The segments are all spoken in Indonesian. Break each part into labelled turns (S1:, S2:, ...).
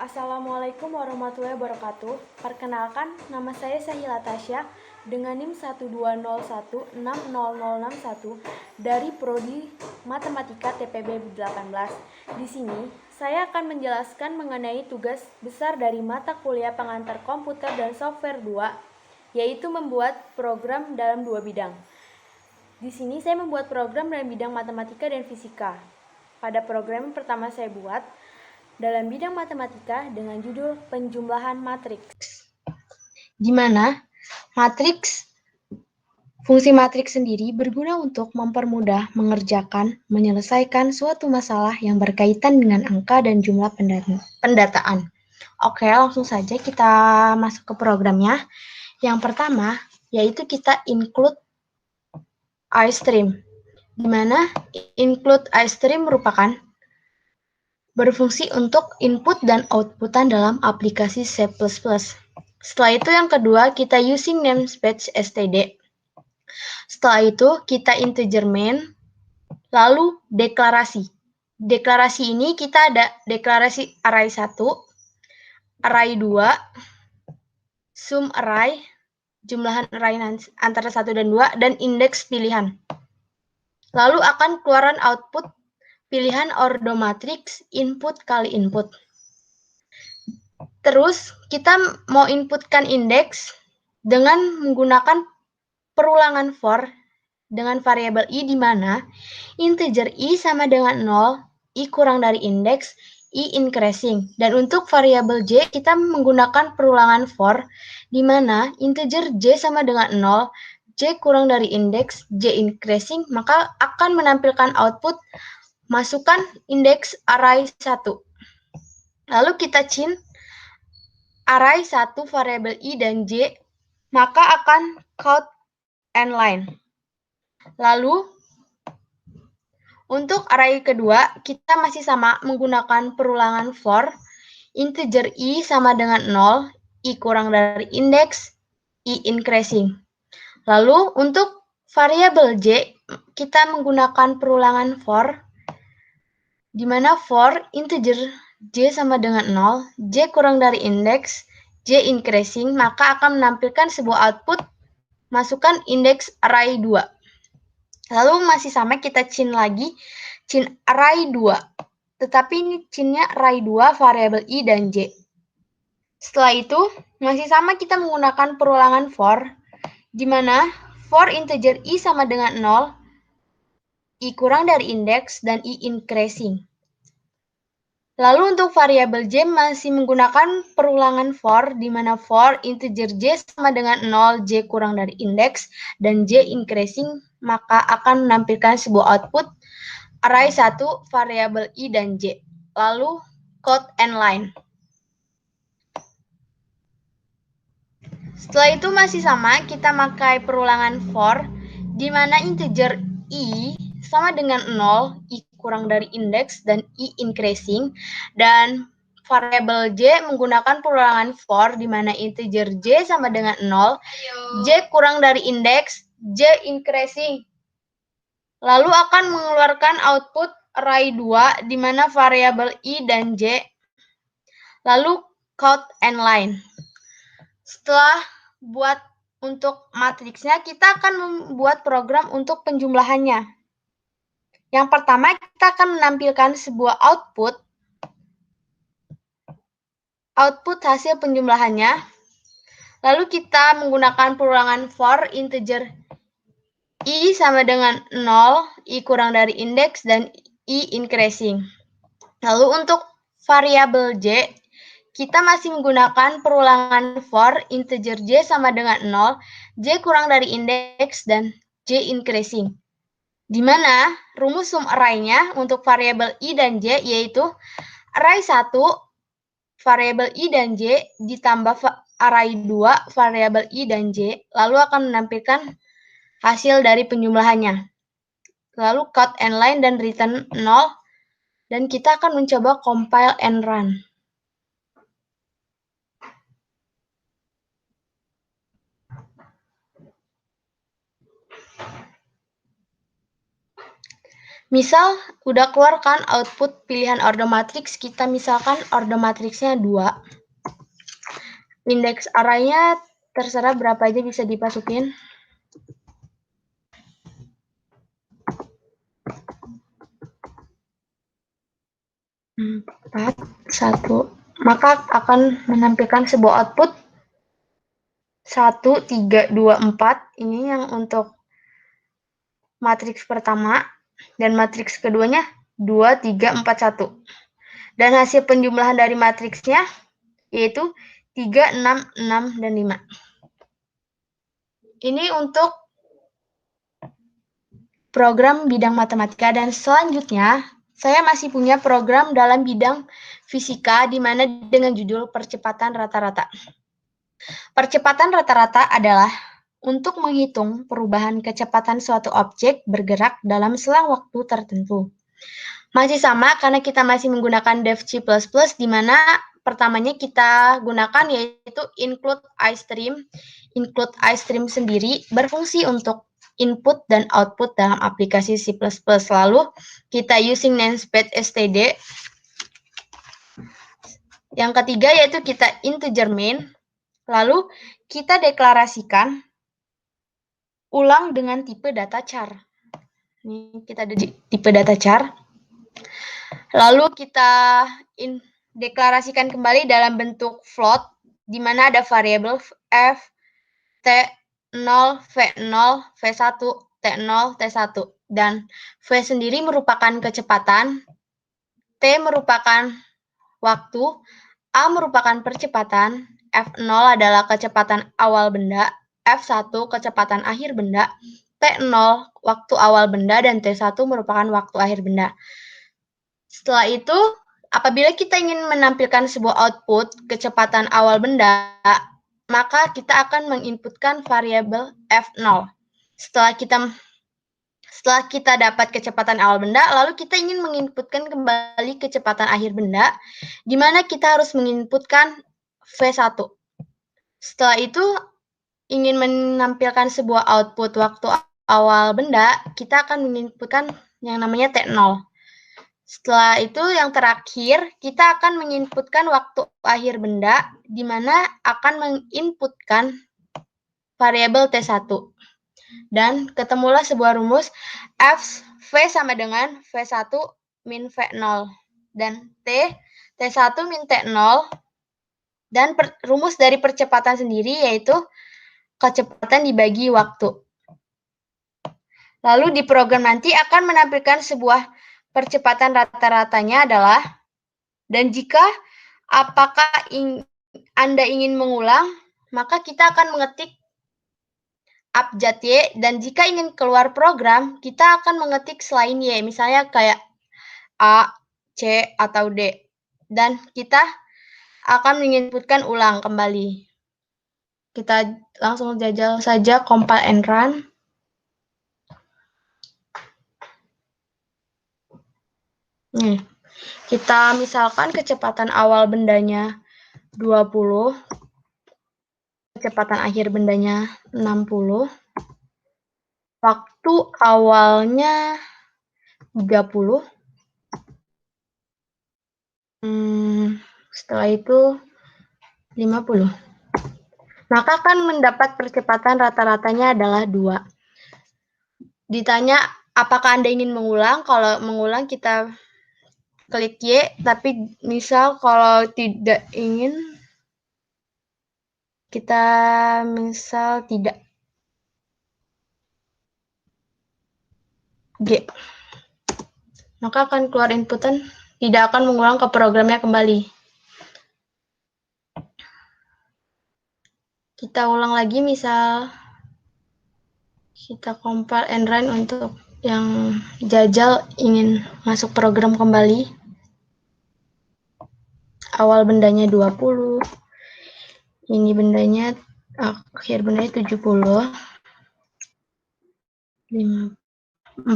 S1: Assalamualaikum warahmatullahi wabarakatuh. Perkenalkan, nama saya Sahila Tasya dengan NIM 120160061 dari Prodi Matematika TPB 18. Di sini, saya akan menjelaskan mengenai tugas besar dari mata kuliah pengantar komputer dan software 2, yaitu membuat program dalam 2 bidang. Di sini saya membuat program dalam bidang matematika dan fisika. Pada program pertama saya buat dalam bidang matematika dengan judul penjumlahan matriks. Di mana fungsi matriks sendiri berguna untuk mempermudah menyelesaikan suatu masalah yang berkaitan dengan angka dan jumlah pendataan. Oke, langsung saja kita masuk ke programnya. Yang pertama, yaitu kita include iStream, di mana include iStream merupakan berfungsi untuk input dan outputan dalam aplikasi C++. Setelah itu yang kedua, kita using namespace std. Setelah itu, kita integer main, lalu deklarasi. Deklarasi ini kita ada deklarasi array 1, array 2, sum array, jumlahan array antara 1 dan 2, dan indeks pilihan. Lalu akan keluaran output pilihan ordo matriks input kali input. Terus kita mau inputkan indeks dengan menggunakan perulangan for dengan variabel i, di mana integer i sama dengan 0, i kurang dari indeks, i increasing. Dan untuk variabel j kita menggunakan perulangan for, di mana integer j sama dengan 0, j kurang dari indeks, j increasing, maka akan menampilkan output masukkan indeks array 1. Lalu kita chain array 1 variabel i dan j, maka akan count and line. Lalu untuk array kedua, kita masih sama menggunakan perulangan for, integer i sama dengan 0, i kurang dari indeks, i increasing. Lalu untuk variabel j, kita menggunakan perulangan for, di mana for integer j sama dengan 0, j kurang dari indeks, j increasing, maka akan menampilkan sebuah output masukkan indeks array 2. Lalu masih sama kita chain lagi, chain array 2. Tetapi ini chainnya array 2 variabel i dan j. Setelah itu, masih sama kita menggunakan perulangan for, di mana for integer i sama dengan 0, i kurang dari indeks, dan i increasing. Lalu untuk variabel j masih menggunakan perulangan for, di mana for integer j sama dengan 0, j kurang dari indeks, dan j increasing, maka akan menampilkan sebuah output array 1 variabel i dan j. Lalu code and line. Setelah itu masih sama, kita pakai perulangan for, di mana integer i sama dengan 0, i kurang dari indeks, dan i increasing, dan variabel j menggunakan perulangan for, di mana integer j sama dengan 0, j kurang dari indeks, j increasing. Lalu akan mengeluarkan output array 2, di mana variabel i dan j, lalu count and line. Setelah buat untuk matriksnya, kita akan membuat program untuk penjumlahannya. Yang pertama, kita akan menampilkan sebuah output hasil penjumlahannya. Lalu kita menggunakan perulangan for integer i sama dengan 0, i kurang dari indeks, dan i increasing. Lalu untuk variabel j, kita masih menggunakan perulangan for integer j sama dengan 0, j kurang dari indeks, dan j increasing. Di mana rumus sum array-nya untuk variabel i dan j yaitu array 1 variabel i dan j ditambah array 2 variabel i dan j, lalu akan menampilkan hasil dari penjumlahannya. Lalu count and line dan return 0, dan kita akan mencoba compile and run. Misal, udah keluar kan output pilihan order matrix, kita misalkan order matriksnya 2. Indeks arraynya terserah berapa aja bisa dimasukin. 4, 1. Maka akan menampilkan sebuah output 1, 3, 2, 4. Ini yang untuk matriks pertama. Dan matriks keduanya 2, 3, 4, 1. Dan hasil penjumlahan dari matriksnya yaitu 3, 6, 6, dan 5. Ini untuk program bidang matematika. Dan selanjutnya, saya masih punya program dalam bidang fisika di mana dengan judul percepatan rata-rata. Percepatan rata-rata adalah untuk menghitung perubahan kecepatan suatu objek bergerak dalam selang waktu tertentu. Masih sama karena kita masih menggunakan dev C++, di mana pertamanya kita gunakan yaitu include iStream. Include iStream sendiri berfungsi untuk input dan output dalam aplikasi C++. Lalu kita using namespace std. Yang ketiga yaitu kita integer main. Lalu kita deklarasikan ulang dengan tipe data char. Ini kita ada di tipe data char. Lalu kita deklarasikan kembali dalam bentuk float, di mana ada variabel f, t0, v0, v1, t0, t1. Dan v sendiri merupakan kecepatan, t merupakan waktu, a merupakan percepatan, f0 adalah kecepatan awal benda, f1 kecepatan akhir benda, t0 waktu awal benda, dan t1 merupakan waktu akhir benda. Setelah itu, apabila kita ingin menampilkan sebuah output kecepatan awal benda, maka kita akan menginputkan variabel f0. Setelah kita dapat kecepatan awal benda, lalu kita ingin menginputkan kembali kecepatan akhir benda, di mana kita harus menginputkan v1. Setelah itu, ingin menampilkan sebuah output waktu awal benda, kita akan menginputkan yang namanya t0. Setelah itu yang terakhir, kita akan menginputkan waktu akhir benda, di mana akan menginputkan variabel T1. Dan ketemulah sebuah rumus V sama dengan V1 min V0. Dan T1 min T0. Dan rumus dari percepatan sendiri yaitu kecepatan dibagi waktu. Lalu di program nanti akan menampilkan sebuah percepatan rata-ratanya adalah, dan jika apakah Anda ingin mengulang, maka kita akan mengetik abjad Y, dan jika ingin keluar program, kita akan mengetik selain Y, misalnya kayak A, C, atau D. Dan kita akan menginputkan ulang kembali. Kita langsung jajal saja compile and run. Nih, kita misalkan kecepatan awal bendanya 20, kecepatan akhir bendanya 60, waktu awalnya 30, setelah itu 50. Maka akan mendapat percepatan rata-ratanya adalah 2. Ditanya apakah Anda ingin mengulang, kalau mengulang kita klik Y, tapi misal kalau tidak ingin, kita misal tidak. G. Maka akan keluar inputan, tidak akan mengulang ke programnya kembali. Kita ulang lagi, misal kita compile and run untuk yang jajal ingin masuk program kembali. Awal bendanya 20, ini bendanya, akhir bendanya 70, 40,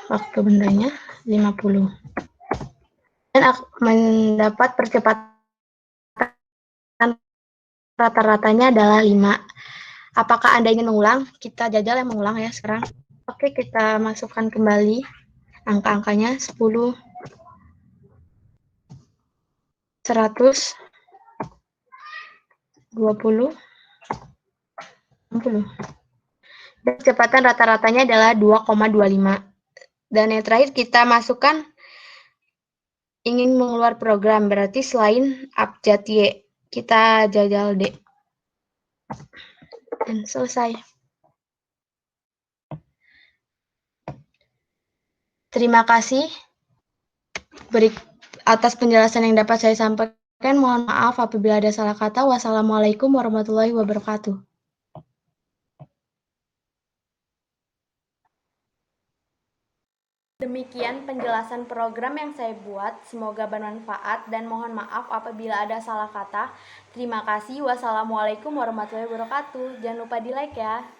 S1: waktu bendanya 50. Dan mendapat percepatan rata-ratanya adalah 5. Apakah Anda ingin mengulang? Kita jajal yang mengulang ya sekarang. Oke, kita masukkan kembali. Angka-angkanya 10, 100, 20, 60. Dan kecepatan rata-ratanya adalah 2,25. Dan yang terakhir kita masukkan ingin mengeluar program, berarti selain abjad Y, kita jajal D. Dan selesai. Terima kasih atas penjelasan yang dapat saya sampaikan. Mohon maaf apabila ada salah kata. Wassalamualaikum warahmatullahi wabarakatuh. Demikian penjelasan program yang saya buat. Semoga bermanfaat dan mohon maaf apabila ada salah kata. Terima kasih. Wassalamualaikum warahmatullahi wabarakatuh. Jangan lupa di like ya.